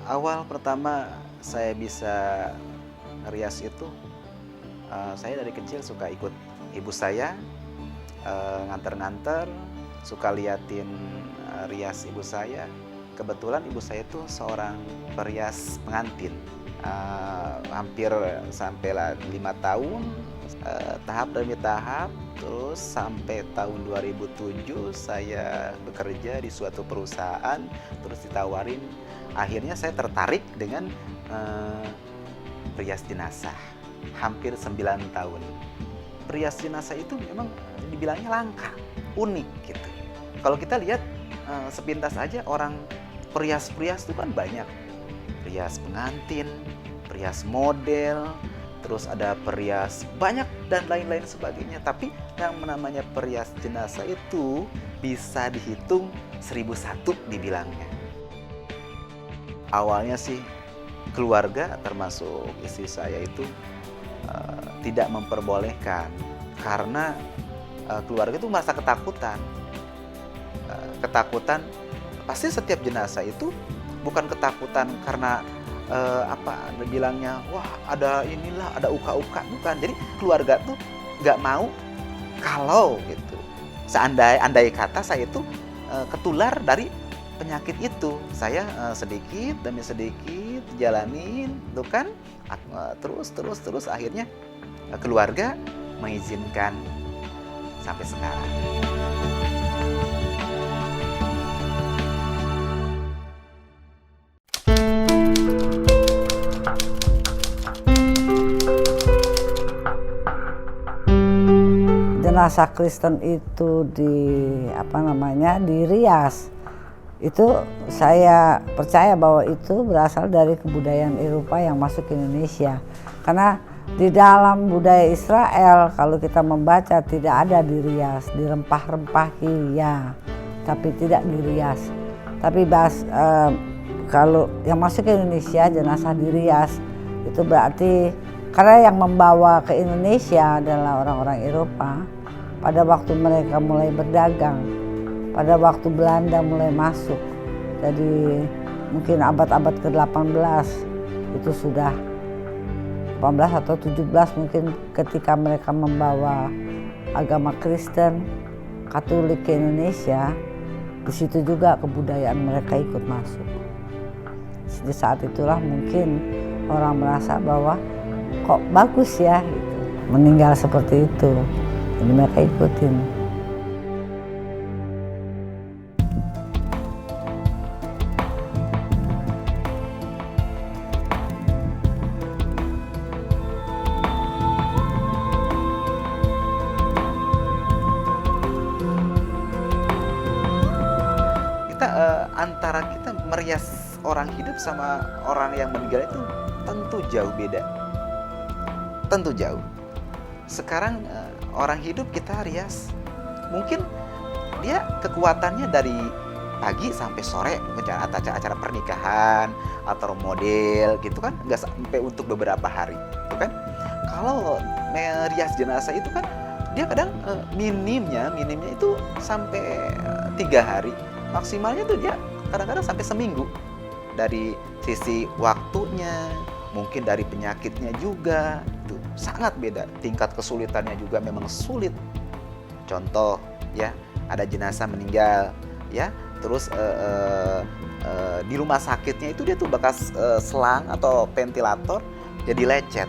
Awal pertama saya bisa rias itu, saya dari kecil suka ikut ibu saya, nganter-nganter, suka liatin, rias ibu saya. Kebetulan ibu saya itu seorang perias pengantin, hampir sampailah 5 tahun, tahap demi tahap, terus sampai tahun 2007 saya bekerja di suatu perusahaan, terus ditawarin, akhirnya saya tertarik dengan, perias jenazah, hampir 9 tahun. Perias jenazah itu memang dibilangnya langka, unik gitu. Kalau kita lihat, sepintas aja orang perias-perias itu kan banyak. Perias pengantin, perias model, terus ada perias banyak dan lain-lain sebagainya. Tapi yang namanya perias jenazah itu bisa dihitung 1001 dibilangnya. Awalnya sih keluarga termasuk istri saya itu tidak memperbolehkan karena keluarga itu merasa ketakutan. Ketakutan pasti setiap jenazah itu bukan ketakutan karena bilangnya wah ada inilah ada uka-uka, bukan. Jadi keluarga tuh nggak mau kalau gitu andai kata saya itu ketular dari penyakit itu. Saya sedikit demi sedikit jalanin tuh kan, terus akhirnya keluarga mengizinkan sampai sekarang. Jenazah Kristen itu dirias. Itu saya percaya bahwa itu berasal dari kebudayaan Eropa yang masuk ke Indonesia. Karena di dalam budaya Israel kalau kita membaca tidak ada dirias, dirempah-rempahi ya, tapi tidak dirias. Tapi kalau yang masuk ke Indonesia jenazah dirias itu berarti karena yang membawa ke Indonesia adalah orang-orang Eropa pada waktu mereka mulai berdagang, pada waktu Belanda mulai masuk. Jadi mungkin abad-abad ke-18 itu sudah 18 atau 17 mungkin ketika mereka membawa agama Kristen, Katolik ke Indonesia, di situ juga kebudayaan mereka ikut masuk. Di saat itulah mungkin orang merasa bahwa kok bagus ya gitu, meninggal seperti itu. Jadi mereka ikutin. Antara kita merias orang hidup sama orang yang meninggal itu tentu jauh beda. Tentu jauh. Sekarang orang hidup kita rias, mungkin dia kekuatannya dari pagi sampai sore, mungkin acara pernikahan atau model gitu kan, nggak sampai untuk beberapa hari, gitu kan. Kalau merias jenazah itu kan dia kadang minimnya itu sampai 3 hari, maksimalnya tuh dia kadang-kadang sampai seminggu. Dari sisi waktunya, mungkin dari penyakitnya juga, itu sangat beda. Tingkat kesulitannya juga memang sulit. Contoh ya, ada jenazah meninggal ya, terus di rumah sakitnya itu dia tuh bekas selang atau ventilator jadi lecet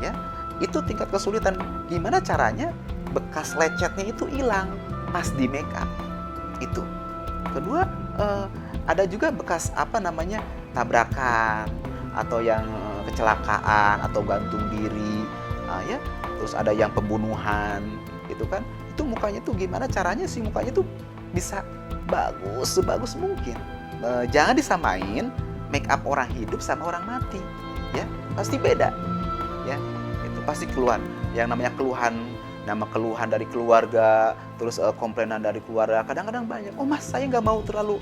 ya. Itu tingkat kesulitan, gimana caranya bekas lecetnya itu hilang pas di make up itu. Kedua, ada juga bekas tabrakan atau yang kecelakaan atau gantung diri, ya. Terus ada yang pembunuhan, gitu kan. Itu mukanya tuh gimana caranya sih mukanya tuh bisa bagus sebagus mungkin. Jangan disamain make up orang hidup sama orang mati, ya. Pasti beda, ya. Itu pasti keluhan. Yang namanya keluhan dari keluarga, terus komplainan dari keluarga kadang-kadang banyak. Oh mas, saya nggak mau terlalu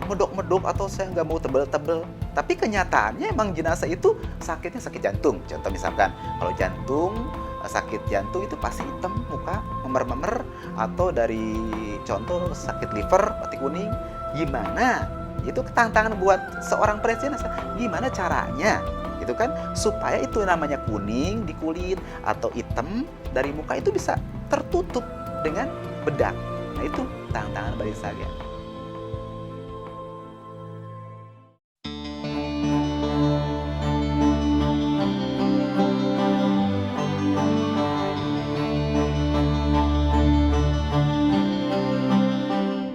medok-medok atau saya nggak mau tebel-tebel. Tapi kenyataannya emang jenazah itu sakitnya sakit jantung. Contoh misalkan kalau jantung, sakit jantung itu pasti hitam muka, memer-memer, atau dari contoh sakit liver, mati kuning. Gimana itu tantangan buat seorang presiden. Gimana caranya gitu kan supaya itu namanya kuning di kulit atau hitam dari muka itu bisa tertutup dengan bedak. Nah, itu tantangan bagi saya.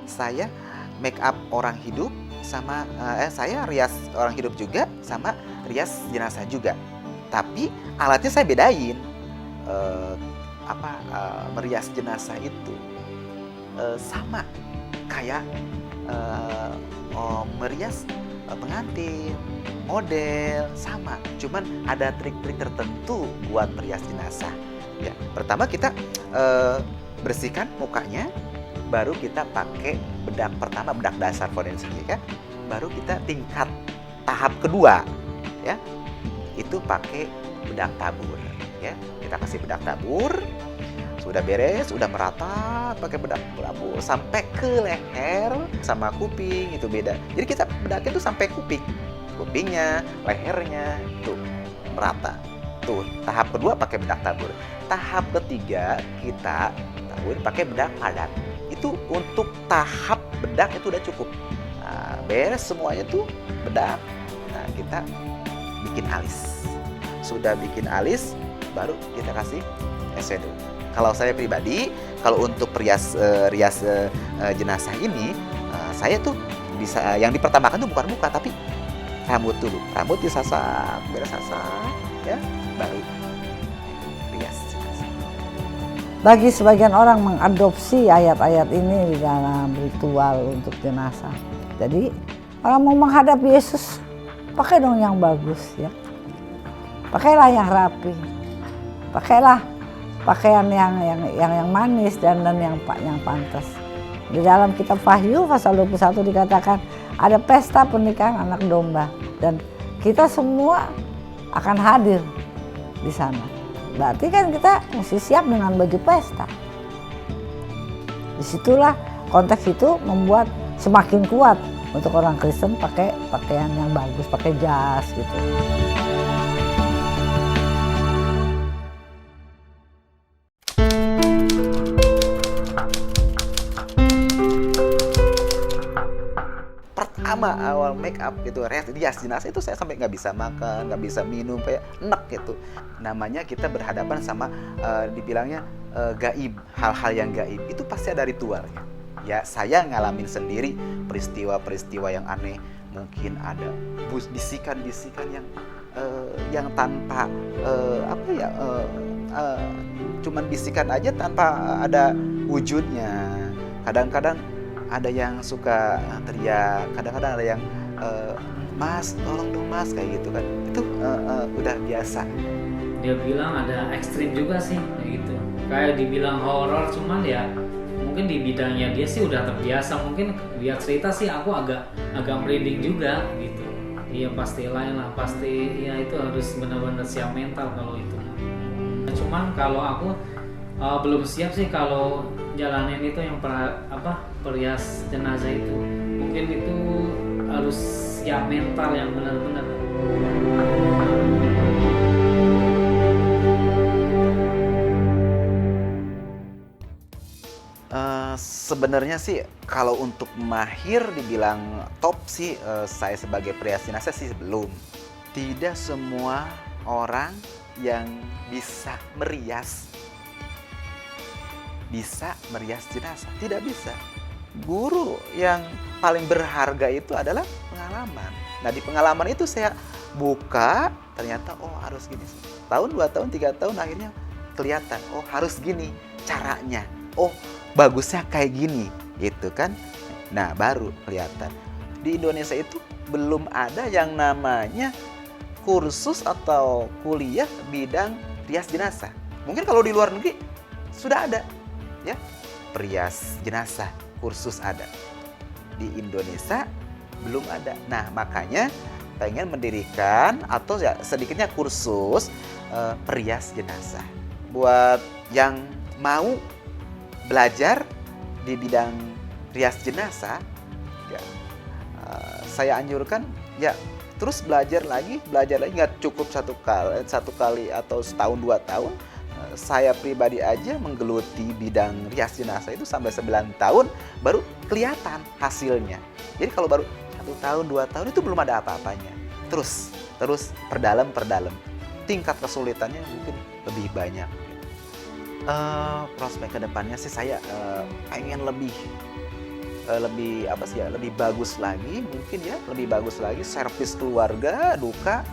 Saya make up orang hidup sama saya rias orang hidup juga sama rias jenazah juga. Tapi alatnya saya bedain. Merias jenazah itu sama kayak merias pengantin, model sama. Cuman ada trik-trik tertentu buat merias jenazah. Ya, pertama kita bersihkan mukanya, baru kita pakai bedak pertama, bedak dasar forensik ya. Baru kita tingkat tahap kedua ya. Itu pakai bedak tabur ya. Kita kasih bedak tabur. Sudah beres, sudah merata pakai bedak tabur sampai ke leher sama kuping itu beda. Jadi kita bedaknya tuh sampai kuping. Kupingnya, lehernya tuh merata. Tuh, tahap kedua pakai bedak tabur. Tahap ketiga kita tabur pakai bedak padat. Itu untuk tahap bedak itu udah cukup. Nah, beres semuanya tuh bedak. Nah, kita bikin alis. Sudah bikin alis, baru kita kasih eyeshadow. Kalau saya pribadi, kalau untuk rias jenazah ini, saya tuh bisa yang dipertamakan tuh bukan muka tapi rambut dulu. Rambut disasak, beres sasak, ya, baru rias jenazah. Bagi sebagian orang mengadopsi ayat-ayat ini di dalam ritual untuk jenazah. Jadi orang mau menghadap Yesus, pakai dong yang bagus ya. Pakailah yang rapi. Pakailah pakaian yang manis dan yang pantas. Di dalam kitab Wahyu pasal 21 dikatakan ada pesta pernikahan anak domba dan kita semua akan hadir di sana. Berarti kan kita mesti siap dengan baju pesta. Disitulah konteks itu membuat semakin kuat untuk orang Kristen pakai pakaian yang bagus, pakai jas gitu. Pertama awal make up gitu, rias jenazah itu saya sampai nggak bisa makan, nggak bisa minum, kayak enak gitu. Namanya kita berhadapan sama dibilangnya gaib, hal-hal yang gaib itu pasti ada ritualnya. Ya, saya ngalamin sendiri peristiwa-peristiwa yang aneh. Mungkin ada bisikan-bisikan yang tanpa cuman bisikan aja tanpa ada wujudnya. Kadang-kadang ada yang suka teriak, kadang-kadang ada yang mas, tolong dong mas, kayak gitu kan. Itu udah biasa. Dia bilang ada ekstrim juga sih kayak gitu. Kayak dibilang horor, cuman ya mungkin di bidangnya dia sih udah terbiasa. Mungkin dia cerita sih aku agak merinding juga gitu. Iya pasti lain lah, pasti ya itu harus benar-benar siap mental kalau itu. Cuman kalau aku belum siap sih kalau jalanin itu yang perias jenazah itu. Mungkin itu harus siap mental yang benar-benar. Sebenarnya sih kalau untuk mahir dibilang top sih saya sebagai perias jenazah sih belum. Tidak semua orang yang bisa merias jenazah, tidak bisa. Guru yang paling berharga itu adalah pengalaman. Nah, di pengalaman itu saya buka, ternyata oh harus gini. Tahun, 2 tahun, 3 tahun akhirnya kelihatan, oh harus gini caranya. Oh, bagusnya kayak gini, gitu kan. Nah, baru kelihatan. Di Indonesia itu belum ada yang namanya kursus atau kuliah bidang rias jenazah. Mungkin kalau di luar negeri sudah ada. Ya, perias jenazah kursus ada. Di Indonesia belum ada. Nah, makanya pengen mendirikan atau ya sedikitnya kursus perias jenazah. Buat yang mau belajar di bidang rias jenazah, ya, saya anjurkan ya terus belajar lagi nggak cukup satu kali atau setahun 2 tahun. Saya pribadi aja menggeluti bidang rias jenazah itu sampai 9 tahun baru kelihatan hasilnya. Jadi kalau baru 1 tahun 2 tahun itu belum ada apa-apanya. Terus perdalam. Tingkat kesulitannya mungkin lebih banyak. Prospek kedepannya sih saya pengen lebih bagus lagi, mungkin ya lebih bagus lagi servis keluarga duka,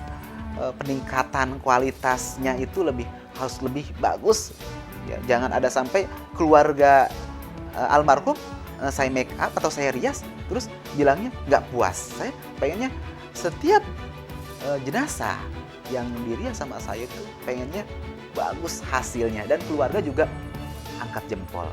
peningkatan kualitasnya itu harus lebih bagus ya. Jangan ada sampai keluarga almarhum saya make up atau saya rias terus bilangnya nggak puas. Saya pengennya setiap jenazah yang dirias sama saya itu pengennya bagus hasilnya dan keluarga juga angkat jempol.